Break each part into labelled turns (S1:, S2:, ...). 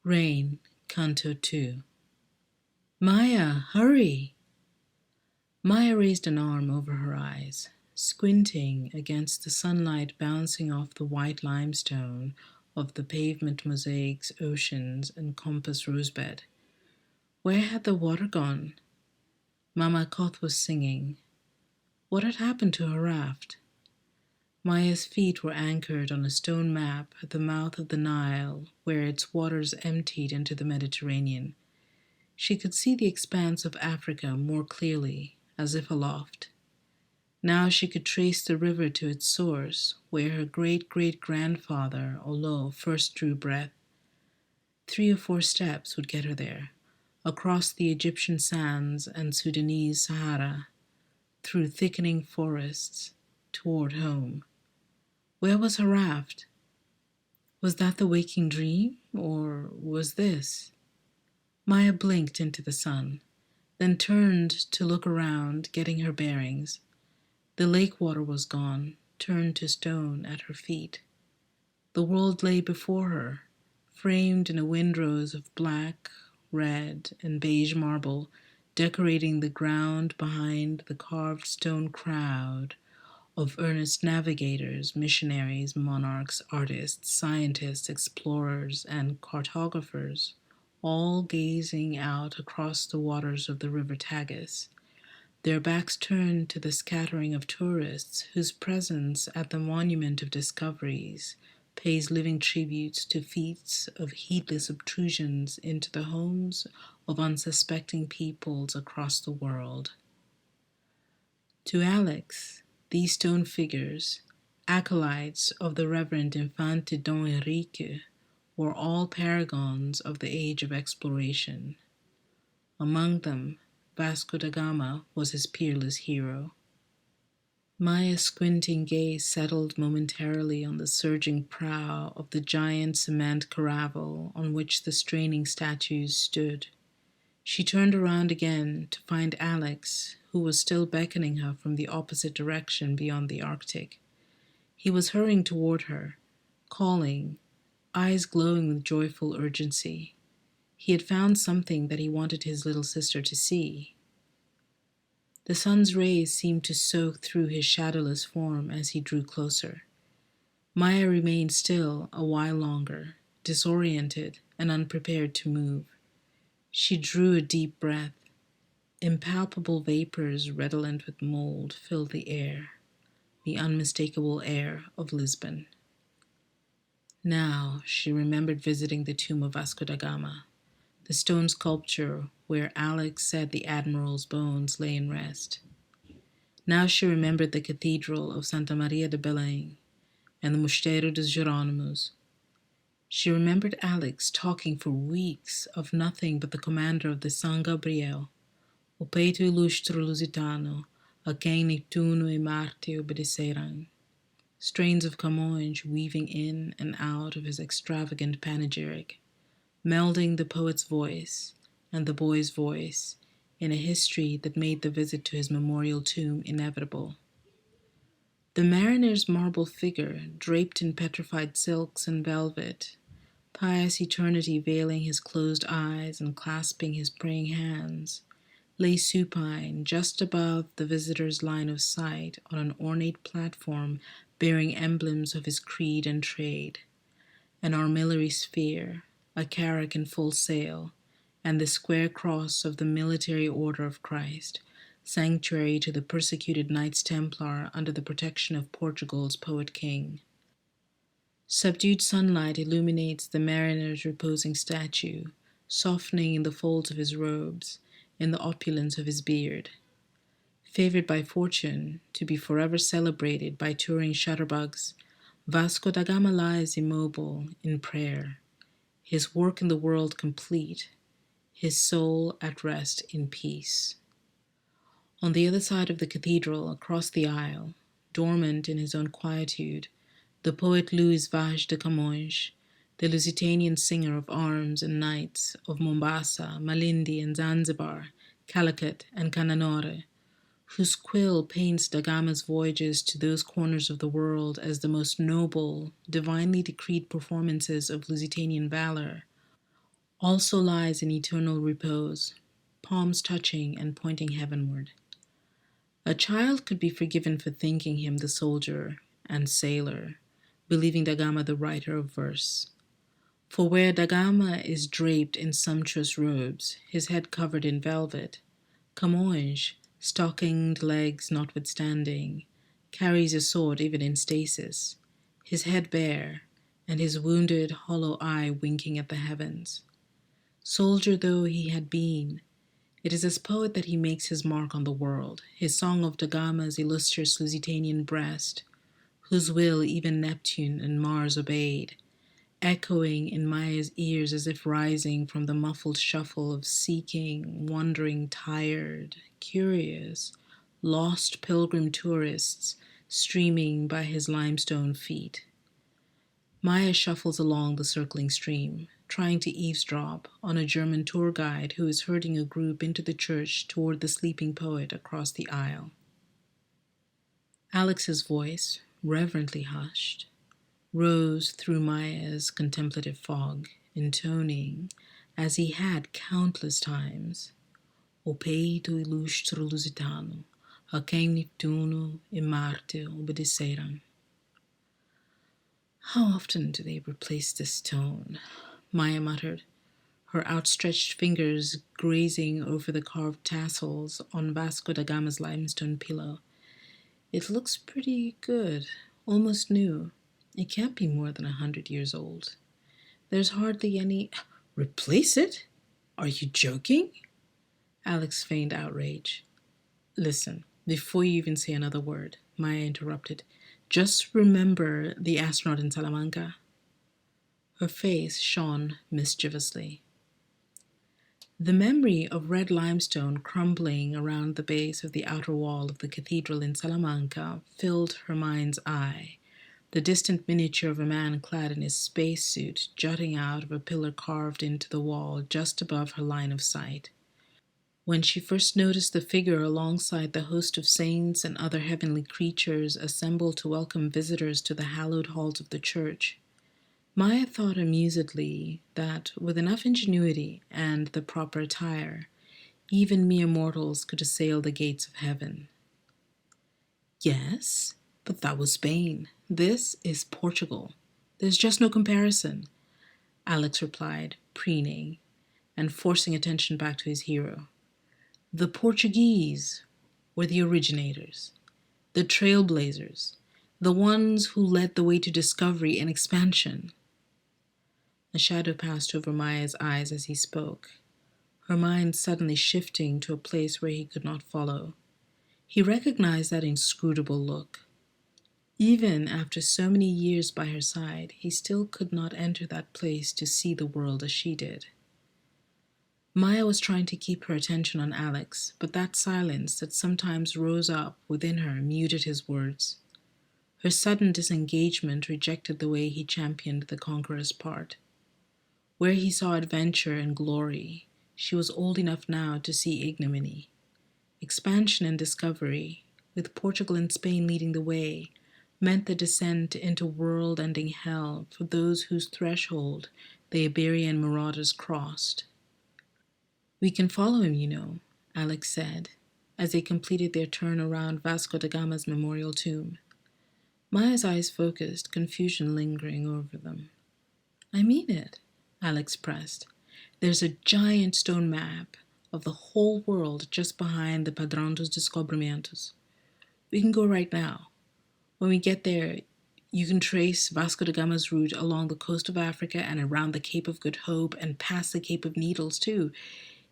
S1: Rain, Canto Two. Maya, hurry! Maya raised an arm over her eyes, squinting against the sunlight bouncing off the white limestone of the pavement mosaic's oceans and compass rosebed. Where had the water gone? Mama Koth was singing. What had happened to her raft? Maya's feet were anchored on a stone map at the mouth of the Nile, where its waters emptied into the Mediterranean. She could see the expanse of Africa more clearly, as if aloft. Now she could trace the river to its source, where her great-great-grandfather, Olo, first drew breath. 3 or 4 steps would get her there, across the Egyptian sands and Sudanese Sahara, through thickening forests, toward home. Where was her raft? Was that the waking dream, or was this? Maya blinked into the sun, then turned to look around, getting her bearings. The lake water was gone, turned to stone at her feet. The world lay before her, framed in a windrose of black, red, and beige marble, decorating the ground behind the carved stone crowd of earnest navigators, missionaries, monarchs, artists, scientists, explorers, and cartographers, all gazing out across the waters of the river Tagus, their backs turned to the scattering of tourists whose presence at the Monument of Discoveries pays living tributes to feats of heedless obtrusions into the homes of unsuspecting peoples across the world. To Alex, these stone figures, acolytes of the Reverend Infante Don Enrique, were all paragons of the age of exploration. Among them, Vasco da Gama was his peerless hero. Maya's squinting gaze settled momentarily on the surging prow of the giant cement caravel on which the straining statues stood. She turned around again to find Alex, who was still beckoning her from the opposite direction beyond the Arctic. He was hurrying toward her, calling, eyes glowing with joyful urgency. He had found something that he wanted his little sister to see. The sun's rays seemed to soak through his shadowless form as he drew closer. Maya remained still a while longer, disoriented and unprepared to move. She drew a deep breath. Impalpable vapors redolent with mold filled the air, the unmistakable air of Lisbon. Now she remembered visiting the tomb of Vasco da Gama, the stone sculpture where Alex said the admiral's bones lay in rest. Now she remembered the cathedral of Santa Maria de Belém and the Mosteiro dos Jerônimos. She remembered Alex talking for weeks of nothing but the commander of the San Gabriel, o peito ilustre lusitano, a quem Neptuno e Marte obedeceram. Strains of Camões weaving in and out of his extravagant panegyric, melding the poet's voice and the boy's voice in a history that made the visit to his memorial tomb inevitable. The mariner's marble figure, draped in petrified silks and velvet, pious eternity veiling his closed eyes and clasping his praying hands, lay supine just above the visitor's line of sight on an ornate platform bearing emblems of his creed and trade, an armillary sphere, a carrack in full sail, and the square cross of the Military Order of Christ, sanctuary to the persecuted Knights Templar under the protection of Portugal's poet king. Subdued sunlight illuminates the mariner's reposing statue, softening in the folds of his robes, in the opulence of his beard. Favored by fortune to be forever celebrated by touring shutterbugs, Vasco da Gama lies immobile in prayer, his work in the world complete, his soul at rest in peace. On the other side of the cathedral, across the aisle, dormant in his own quietude, the poet Luis Vaz de Camões, the Lusitanian singer of arms and knights of Mombasa, Malindi and Zanzibar, Calicut and Cananore, whose quill paints da Gama's voyages to those corners of the world as the most noble, divinely decreed performances of Lusitanian valor, also lies in eternal repose, palms touching and pointing heavenward. A child could be forgiven for thinking him the soldier and sailor, believing Dagama the writer of verse. For where Dagama is draped in sumptuous robes, his head covered in velvet, Camões, stockinged legs notwithstanding, carries a sword even in stasis, his head bare, and his wounded hollow eye winking at the heavens. Soldier though he had been, it is as poet that he makes his mark on the world, his song of Dagama's illustrious Lusitanian breast, whose will even Neptune and Mars obeyed, echoing in Maya's ears as if rising from the muffled shuffle of seeking, wondering, tired, curious, lost pilgrim tourists streaming by his limestone feet. Maya shuffles along the circling stream, trying to eavesdrop on a German tour guide who is herding a group into the church toward the sleeping poet across the aisle. Alex's voice, reverently hushed, rose through Maya's contemplative fog, intoning, as he had countless times, O peito illustre lusitano, a quem Neptuno e Marte obedeceram. How often do they replace this tone? Maya muttered, her outstretched fingers grazing over the carved tassels on Vasco da Gama's limestone pillow. It looks pretty good, almost new. It can't be more than 100 years old. There's hardly any... Replace it? Are you joking? Alex feigned outrage. Listen, before you even say another word, Maya interrupted. Just remember the astronaut in Salamanca. Her face shone mischievously. The memory of red limestone crumbling around the base of the outer wall of the cathedral in Salamanca filled her mind's eye, the distant miniature of a man clad in his spacesuit jutting out of a pillar carved into the wall just above her line of sight. When she first noticed the figure alongside the host of saints and other heavenly creatures assembled to welcome visitors to the hallowed halls of the church, Maya thought amusedly that, with enough ingenuity and the proper attire, even mere mortals could assail the gates of heaven. Yes, but that was Spain. This is Portugal. There's just no comparison, Alex replied, preening and forcing attention back to his hero. The Portuguese were the originators, the trailblazers, the ones who led the way to discovery and expansion. A shadow passed over Maya's eyes as he spoke, her mind suddenly shifting to a place where he could not follow. He recognized that inscrutable look. Even after so many years by her side, he still could not enter that place to see the world as she did. Maya was trying to keep her attention on Alex, but that silence that sometimes rose up within her muted his words. Her sudden disengagement rejected the way he championed the conqueror's part. Where he saw adventure and glory, she was old enough now to see ignominy. Expansion and discovery, with Portugal and Spain leading the way, meant the descent into world-ending hell for those whose threshold the Iberian marauders crossed. We can follow him, you know, Alex said, as they completed their turn around Vasco da Gama's memorial tomb. Maya's eyes focused, confusion lingering over them. I mean it, Alex pressed. There's a giant stone map of the whole world just behind the Padrão dos Descobrimentos. We can go right now. When we get there, you can trace Vasco da Gama's route along the coast of Africa and around the Cape of Good Hope and past the Cape of Needles, too.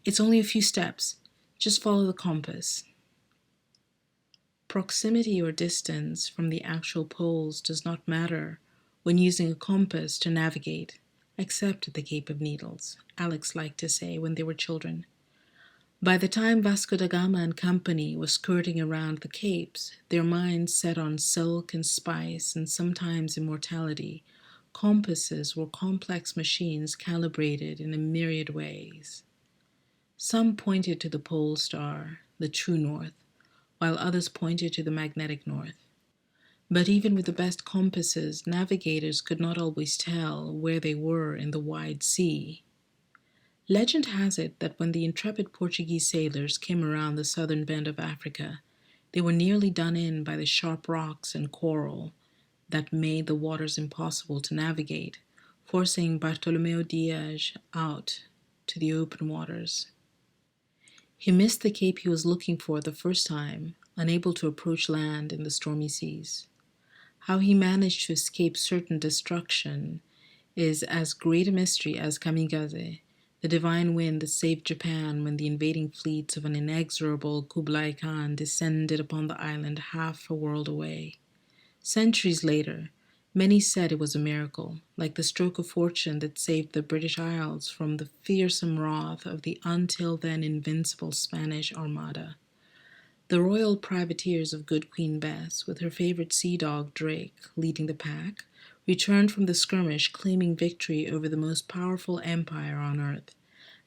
S1: It's only a few steps. Just follow the compass. Proximity or distance from the actual poles does not matter when using a compass to navigate, except at the Cape of Needles, Alex liked to say when they were children. By the time Vasco da Gama and company was skirting around the capes, their minds set on silk and spice and sometimes immortality, compasses were complex machines calibrated in a myriad ways. Some pointed to the pole star, the true north, while others pointed to the magnetic north. But even with the best compasses, navigators could not always tell where they were in the wide sea. Legend has it that when the intrepid Portuguese sailors came around the southern bend of Africa, they were nearly done in by the sharp rocks and coral that made the waters impossible to navigate, forcing Bartolomeo Diaz out to the open waters. He missed the cape he was looking for the first time, unable to approach land in the stormy seas. How he managed to escape certain destruction is as great a mystery as Kamigaze, the divine wind that saved Japan when the invading fleets of an inexorable Kublai Khan descended upon the island half a world away. Centuries later, many said it was a miracle, like the stroke of fortune that saved the British Isles from the fearsome wrath of the until then invincible Spanish Armada. The royal privateers of good Queen Bess, with her favorite sea dog Drake leading the pack, returned from the skirmish claiming victory over the most powerful empire on earth,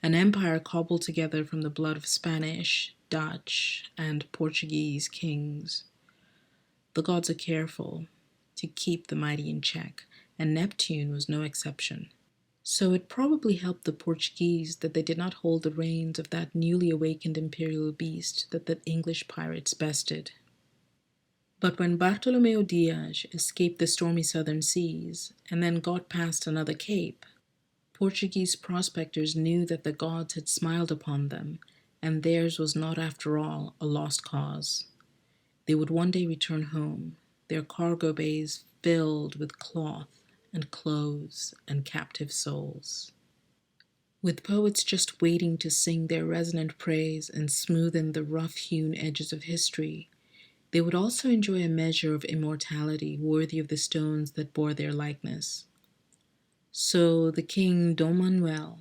S1: an empire cobbled together from the blood of Spanish, Dutch, and Portuguese kings. The gods are careful to keep the mighty in check, and Neptune was no exception. So it probably helped the Portuguese that they did not hold the reins of that newly awakened imperial beast that the English pirates bested. But when Bartolomeo Diaz escaped the stormy southern seas and then got past another cape, Portuguese prospectors knew that the gods had smiled upon them, and theirs was not, after all, a lost cause. They would one day return home, their cargo bays filled with cloth and clothes and captive souls. With poets just waiting to sing their resonant praise and smoothen the rough-hewn edges of history, they would also enjoy a measure of immortality worthy of the stones that bore their likeness. So the king Dom Manuel,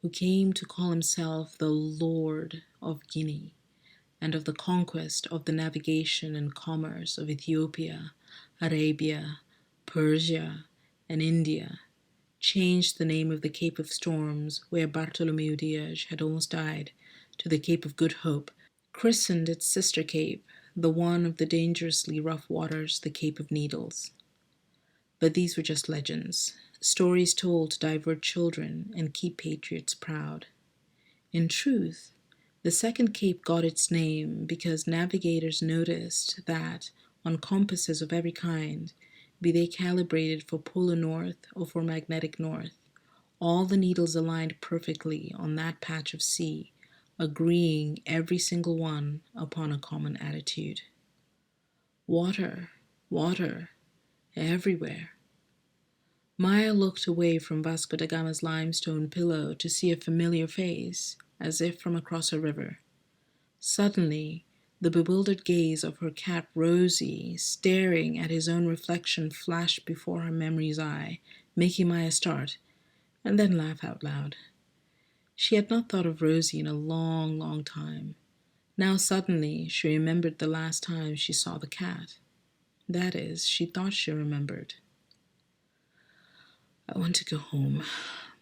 S1: who came to call himself the Lord of Guinea, and of the conquest of the navigation and commerce of Ethiopia, Arabia, Persia, and India, changed the name of the Cape of Storms, where Bartolomeo Diaz had almost died, to the Cape of Good Hope, christened its sister cape, the one of the dangerously rough waters, the Cape of Needles. But these were just legends, stories told to divert children and keep patriots proud. In truth, the second cape got its name because navigators noticed that, on compasses of every kind, be they calibrated for polar north or for magnetic north, all the needles aligned perfectly on that patch of sea, agreeing every single one upon a common attitude. Water, water, everywhere. Maya looked away from Vasco da Gama's limestone pillow to see a familiar face, as if from across a river. Suddenly, the bewildered gaze of her cat Rosie, staring at his own reflection, flashed before her memory's eye, making Maya start, and then laugh out loud. She had not thought of Rosie in a long, long time. Now suddenly she remembered the last time she saw the cat. That is, she thought she remembered. "I want to go home,"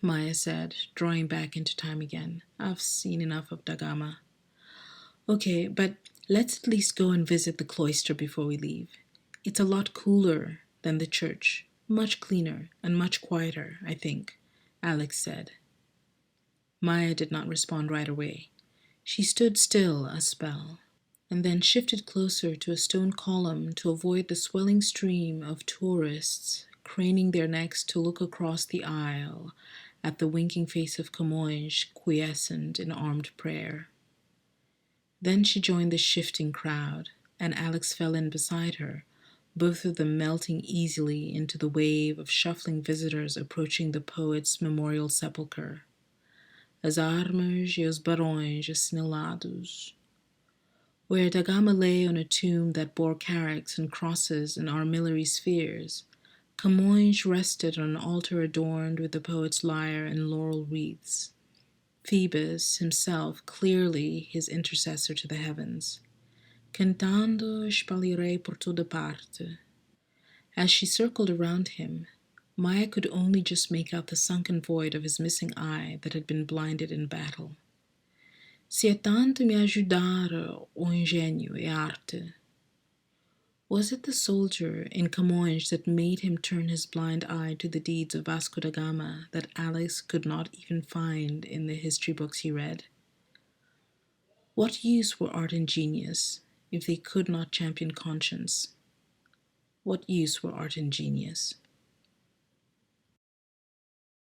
S1: Maya said, drawing back into time again. "I've seen enough of Da Gama." "Okay, but let's at least go and visit the cloister before we leave. It's a lot cooler than the church, much cleaner and much quieter, I think," Alex said. Maya did not respond right away. She stood still a spell, and then shifted closer to a stone column to avoid the swelling stream of tourists craning their necks to look across the aisle at the winking face of Camões quiescent in armed prayer. Then she joined the shifting crowd, and Alex fell in beside her, both of them melting easily into the wave of shuffling visitors approaching the poet's memorial sepulchre. As armas e os barões assinallados. Where Da Gama lay on a tomb that bore carracks and crosses and armillary spheres, Camões rested on an altar adorned with the poet's lyre and laurel wreaths. Phoebus himself clearly his intercessor to the heavens. Cantando espalhirei por toda parte. As she circled around him, Maya could only just make out the sunken void of his missing eye that had been blinded in battle. "Se é tanto me ajudar o engenho e arte." Was it the soldier in Camões that made him turn his blind eye to the deeds of Vasco da Gama that Alex could not even find in the history books he read? What use were art and genius if they could not champion conscience? What use were art and genius